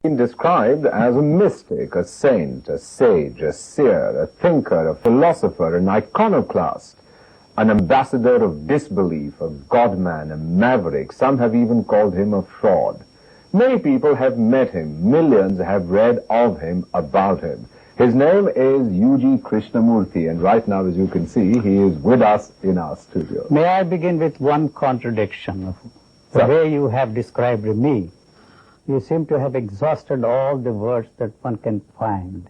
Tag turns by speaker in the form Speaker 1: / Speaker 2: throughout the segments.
Speaker 1: been described as a mystic, a saint, a sage, a seer, a thinker, a philosopher, an iconoclast, an ambassador of disbelief, a godman, a maverick. Some have even called him a fraud. Many people have met him. Millions have read of him, about him. His name is U.G. Krishnamurti, and right now, as you can see, he is with us in our studio.
Speaker 2: May I begin with one contradiction of the way you have described me? You seem to have exhausted all the words that one can find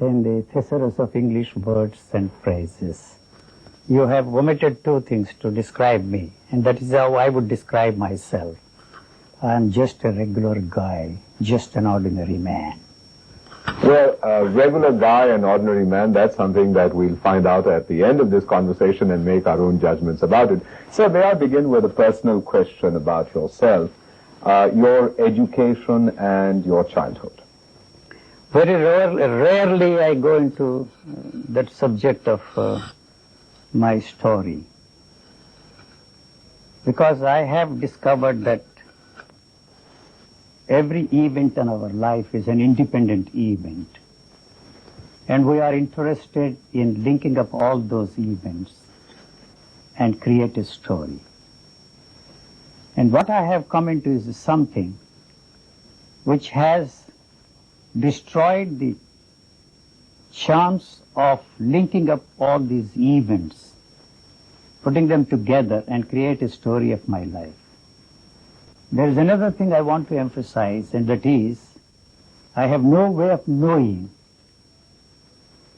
Speaker 2: in the thesaurus of English words and phrases. You have omitted two things to describe me, and that is how I would describe myself. I am just a regular guy, just an ordinary man.
Speaker 1: Well, a regular guy, an ordinary man, that's something that we'll find out at the end of this conversation and make our own judgments about it. So may I begin with a personal question about yourself, your education and your childhood?
Speaker 2: Very rarely I go into that subject of my story, because I have discovered that every event in our life is an independent event, and we are interested in linking up all those events and create a story. And what I have come into is something which has destroyed the chance of linking up all these events, putting them together and create a story of my life. There is another thing I want to emphasize, and that is, I have no way of knowing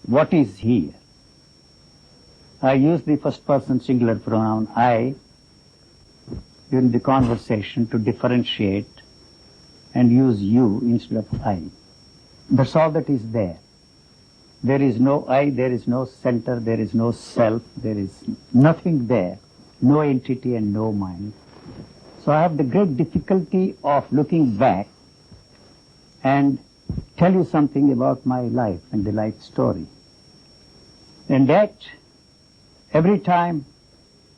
Speaker 2: what is here. I use the first person singular pronoun I during the conversation to differentiate and use you instead of I. That's all that is there. There is no I, there is no center, there is no self, there is nothing there, no entity and no mind. So I have the great difficulty of looking back and tell you something about my life and the life story. And that every time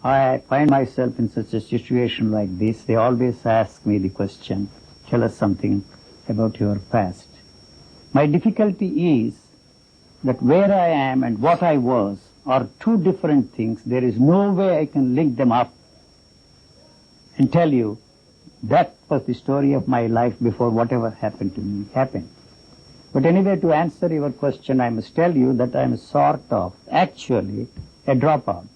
Speaker 2: I find myself in such a situation like this, they always ask me the question, tell us something about your past. My difficulty is that where I am and what I was are two different things. There is no way I can link them up and tell you that was the story of my life before whatever happened to me happened. But anyway, to answer your question, I must tell you that I am sort of actually a dropout.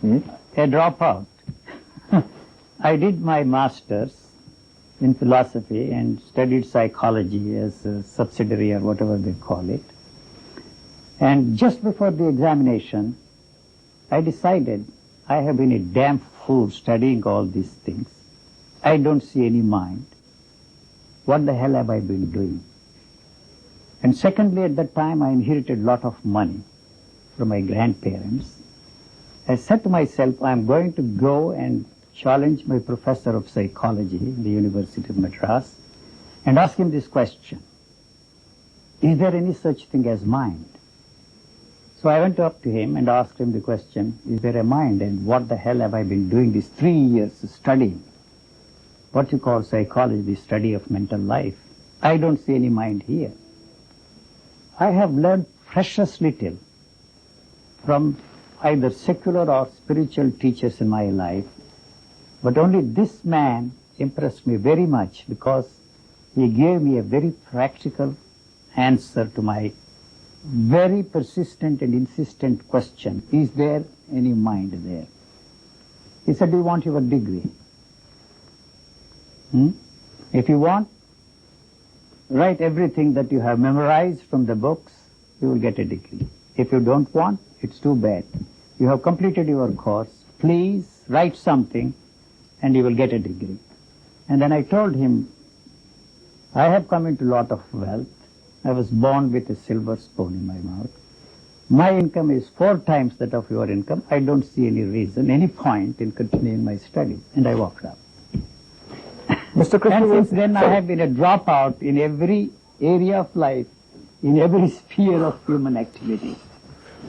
Speaker 2: A dropout. I did my master's in philosophy and studied psychology as a subsidiary or whatever they call it. And just before the examination, I decided I have been a damn fool studying all these things. I don't see any mind. What the hell have I been doing? And secondly, at that time, I inherited a lot of money from my grandparents. I said to myself, I'm going to go and challenge my professor of psychology in the University of Madras and ask him this question: is there any such thing as mind? So I went up to him and asked him the question, is there a mind, and what the hell have I been doing these 3 years studying what you call psychology, the study of mental life? I don't see any mind here. I have learned precious little from either secular or spiritual teachers in my life, but only this man impressed me very much because he gave me a very practical answer to my very persistent and insistent question, is there any mind there? He said, do you want your degree? If you want, write everything that you have memorized from the books, you will get a degree. If you don't want, it's too bad. You have completed your course, please write something and you will get a degree. And then I told him, I have come into a lot of wealth. I was born with a silver spoon in my mouth. My income is 4 times that of your income. I don't see any reason, any point in continuing my studies. And I walked out.
Speaker 1: Mr. Krishnamurti,
Speaker 2: and since then I have been a dropout in every area of life, in every sphere of human activity.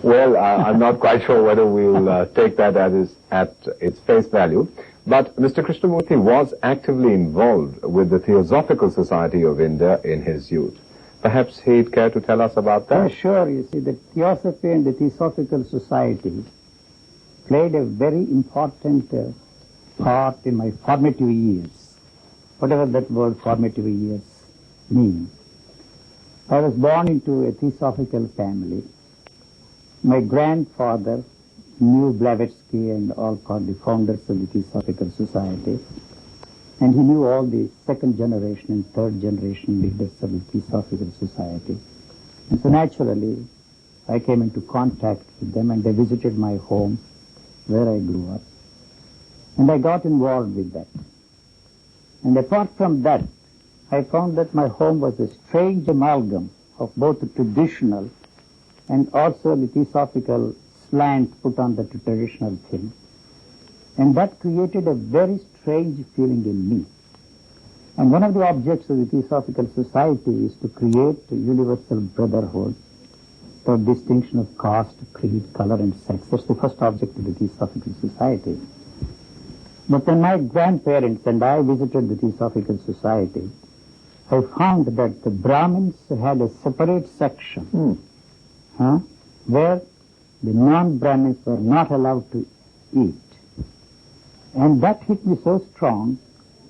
Speaker 1: Well, I'm not quite sure whether we'll take that at its face value. But Mr. Krishnamurti was actively involved with the Theosophical Society of India in his youth. Perhaps he'd care to tell us about that?
Speaker 2: Sure. You see, the Theosophy and the Theosophical Society played a very important part in my formative years, whatever that word formative years means. I was born into a Theosophical family. My grandfather knew Blavatsky and all called the founders of the Theosophical Society, and he knew all the second generation and third generation leaders of the Theosophical Society. And so naturally, I came into contact with them, and they visited my home where I grew up, and I got involved with that. And apart from that, I found that my home was a strange amalgam of both the traditional and also the Theosophical slant put on the traditional thing. And that created a very strange feeling in me. And one of the objects of the Theosophical Society is to create a universal brotherhood, the distinction of caste, creed, color, and sex. That's the first object of the Theosophical Society. But when my grandparents and I visited the Theosophical Society, I found that the Brahmins had a separate section where the non-Brahmins were not allowed to eat. And that hit me so strong.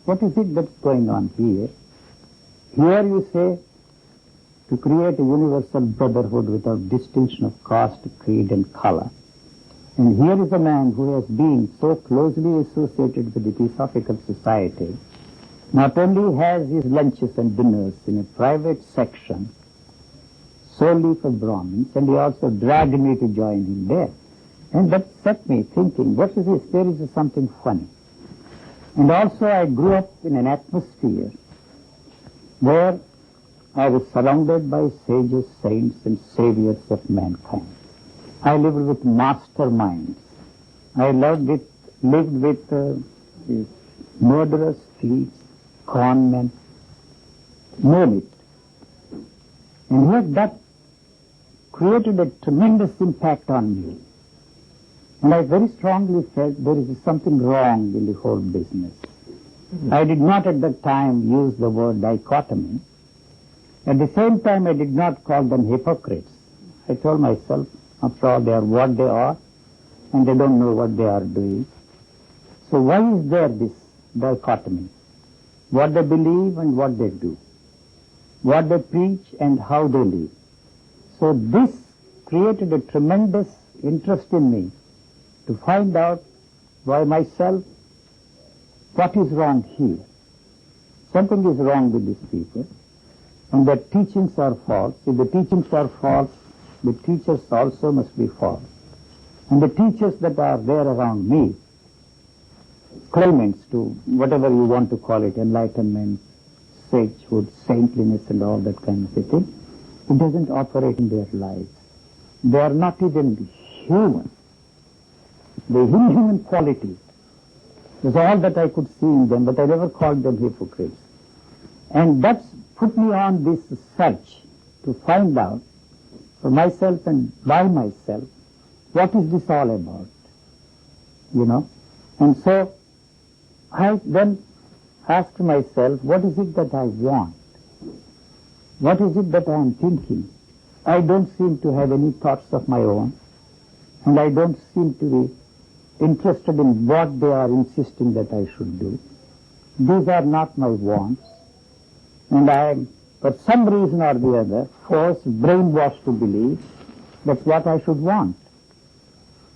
Speaker 2: What is it that's going on here? Here you say to create a universal brotherhood without distinction of caste, creed, and color. And here is a man who has been so closely associated with the Theosophical Society, not only has his lunches and dinners in a private section solely for Brahmins, and he also dragged me to join him there. And that set me thinking, what is this? There is something funny. And also I grew up in an atmosphere where I was surrounded by sages, saints, and saviors of mankind. I lived with masterminds. I lived with murderers, thieves, con men, name it. And yet that created a tremendous impact on me. And I very strongly felt there is something wrong in the whole business. I did not at that time use the word dichotomy. At the same time, I did not call them hypocrites. I told myself, after all, they are what they are, and they don't know what they are doing. So why is there this dichotomy? What they believe and what they do. What they preach and how they live. So this created a tremendous interest in me to find out by myself what is wrong here. Something is wrong with these people, and their teachings are false. If the teachings are false, the teachers also must be false. And the teachers that are there around me, claimants to whatever you want to call it, enlightenment, sagehood, saintliness, and all that kind of a thing, it doesn't operate in their lives. They are not even human. The inhuman quality was all that I could see in them, but I never called them hypocrites. And that's put me on this search to find out for myself and by myself, what is this all about? And so I then asked myself, what is it that I want? What is it that I am thinking? I don't seem to have any thoughts of my own, and I don't seem to be interested in what they are insisting that I should do. These are not my wants, and I am, for some reason or the other, forced, brainwashed to believe that's what I should want.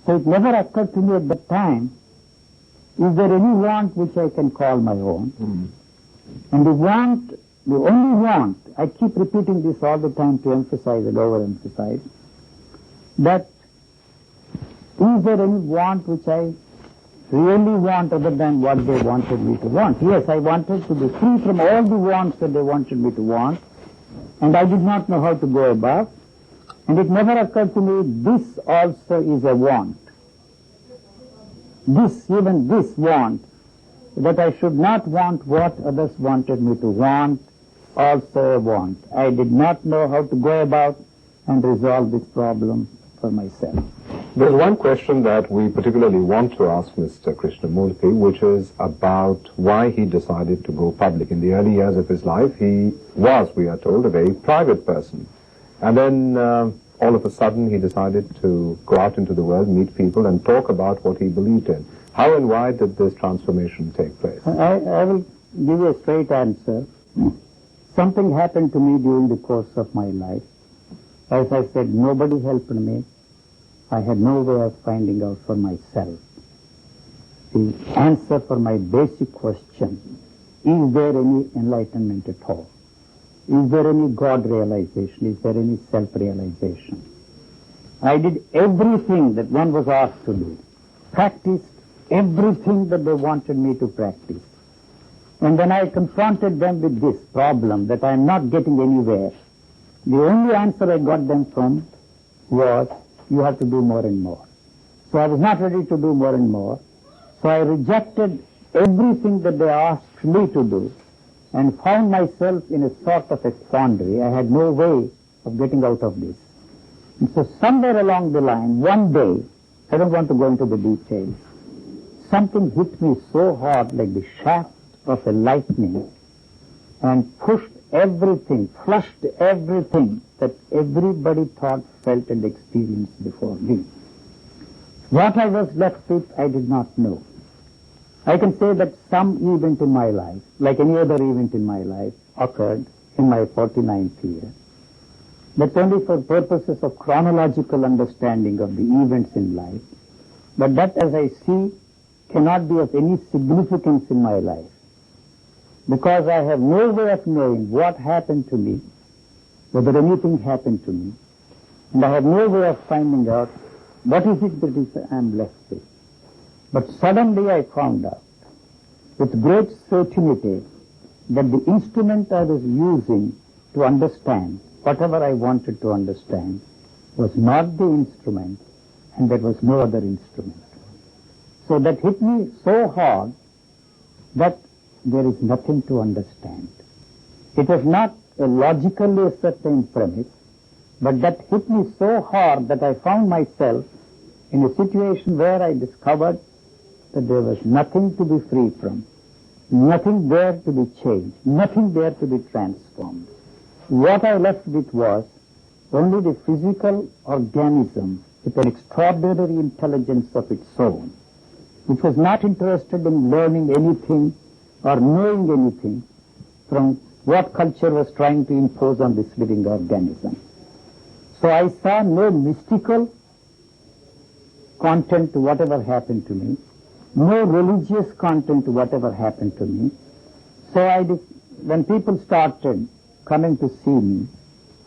Speaker 2: So it never occurred to me at that time, is there any want which I can call my own? And the only want, I keep repeating this all the time to emphasize and overemphasize, that is there any want which I really want other than what they wanted me to want? Yes, I wanted to be free from all the wants that they wanted me to want, and I did not know how to go about, and it never occurred to me this also is a want. Even this want, that I should not want what others wanted me to want, also a want. I did not know how to go about and resolve this problem for myself.
Speaker 1: There's one question that we particularly want to ask Mr. Krishnamurti, which is about why he decided to go public. In the early years of his life, he was, we are told, a very private person. And then all of a sudden he decided to go out into the world, meet people, and talk about what he believed in. How and why did this transformation take place?
Speaker 2: I will give you a straight answer. Something happened to me during the course of my life. As I said, nobody helped me. I had no way of finding out for myself the answer for my basic question, is there any enlightenment at all? Is there any God realization? Is there any self-realization? I did everything that one was asked to do, practiced everything that they wanted me to practice. And then I confronted them with this problem that I am not getting anywhere. The only answer I got them from was, you have to do more and more. So I was not ready to do more and more. So I rejected everything that they asked me to do and found myself in a sort of a quandary. I had no way of getting out of this. And so somewhere along the line, one day, I don't want to go into the details, something hit me so hard like the shaft of a lightning and pushed everything, flushed everything that everybody thought, felt and experienced before me. What I was left with, I did not know. I can say that some event in my life, like any other event in my life, occurred in my 49th year. That's only for purposes of chronological understanding of the events in life. But that, as I see, cannot be of any significance in my life, because I have no way of knowing what happened to me, whether anything happened to me, and I have no way of finding out what is it that I am left with. But suddenly I found out, with great certainty, that the instrument I was using to understand whatever I wanted to understand was not the instrument, and there was no other instrument. So that hit me so hard that there is nothing to understand. It was not a logically ascertained premise, but that hit me so hard that I found myself in a situation where I discovered that there was nothing to be free from, nothing there to be changed, nothing there to be transformed. What I left with was only the physical organism with an extraordinary intelligence of its own, which was not interested in learning anything or knowing anything from what culture was trying to impose on this living organism. So I saw no mystical content to whatever happened to me, no religious content to whatever happened to me. So when people started coming to see me,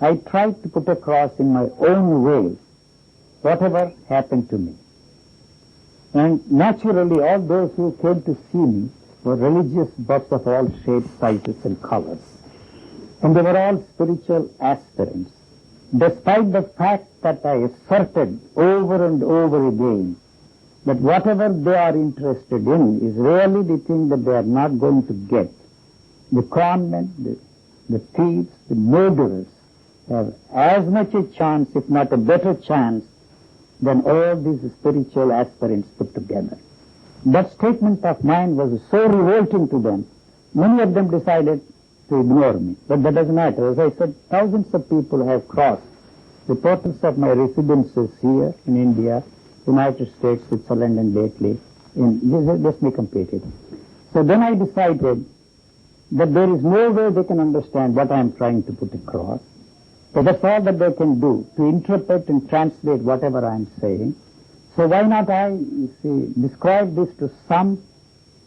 Speaker 2: I tried to put across in my own way whatever happened to me. And naturally, all those who came to see me were religious buffs of all shapes, sizes, and colors. And they were all spiritual aspirants, despite the fact that I asserted over and over again that whatever they are interested in is really the thing that they are not going to get. The conmen, the thieves, the murderers have as much a chance, if not a better chance, than all these spiritual aspirants put together. That statement of mine was so revolting to them. Many of them decided to ignore me, but that doesn't matter. As I said, thousands of people have crossed the portals of my residences here in India, United States, Switzerland, and lately let me complete it. So then I decided that there is no way they can understand what I am trying to put across. So that's all that they can do, to interpret and translate whatever I am saying. So why not I describe this to some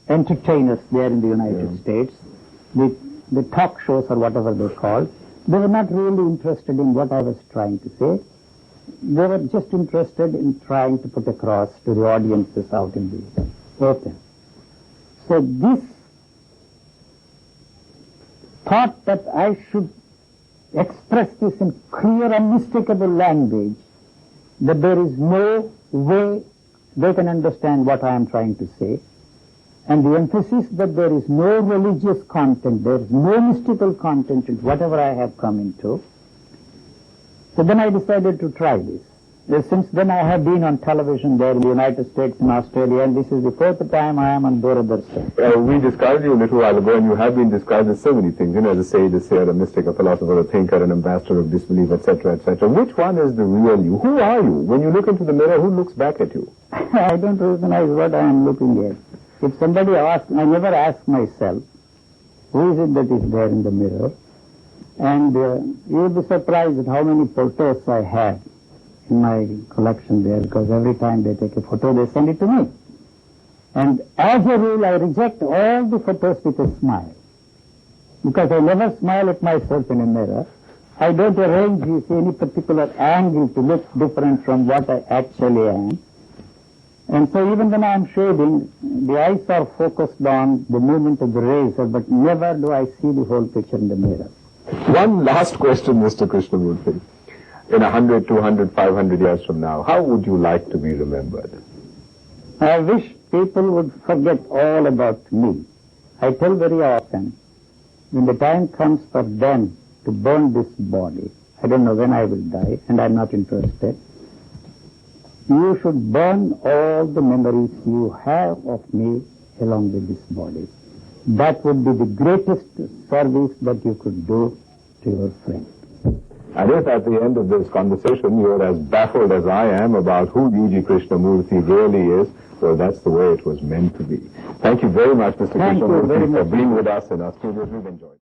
Speaker 2: entertainers there in the United States, the talk shows or whatever they're called. They were not really interested in what I was trying to say. They were just interested in trying to put across to the audiences out in the open. So this thought that I should express this in clear, unmistakable language, that there is no way they can understand what I am trying to say, and the emphasis that there is no religious content, there is no mystical content in whatever I have come into. So then I decided to try this. Since then I have been on television there in the United States and Australia, and this is the fourth time I am on Doordarshan.
Speaker 1: We described you a little while ago, and you have been described as so many things, as a sage, a seer, a mystic, a philosopher, a thinker, an ambassador of disbelief, etc., etc. Which one is the real you? Who are you? When you look into the mirror, who looks back at you?
Speaker 2: I don't recognize what I am looking at. If somebody asks, I never ask myself, who is it that is there in the mirror? And you'll be surprised at how many portraits I have in my collection there, because every time they take a photo, they send it to me. And as a rule, I reject all the photos with a smile, because I never smile at myself in a mirror. I don't arrange, you see, any particular angle to look different from what I actually am. And so even when I am shading, the eyes are focused on the movement of the razor, but never do I see the whole picture in the mirror.
Speaker 1: One last question, Mr. Krishnamurti. In 100, 200, 500 years from now, how would you like to be remembered?
Speaker 2: I wish people would forget all about me. I tell very often, when the time comes for them to burn this body, I don't know when I will die, and I'm not interested, you should burn all the memories you have of me along with this body. That would be the greatest service that you could do to your friend.
Speaker 1: And if at the end of this conversation you're as baffled as I am about who U.G. Krishnamurti really is, well, that's the way it was meant to be. Thank you very much, Mr.
Speaker 2: Thank you very
Speaker 1: Krishnamurti, for
Speaker 2: much.
Speaker 1: being with us in our studios. We've enjoyed it.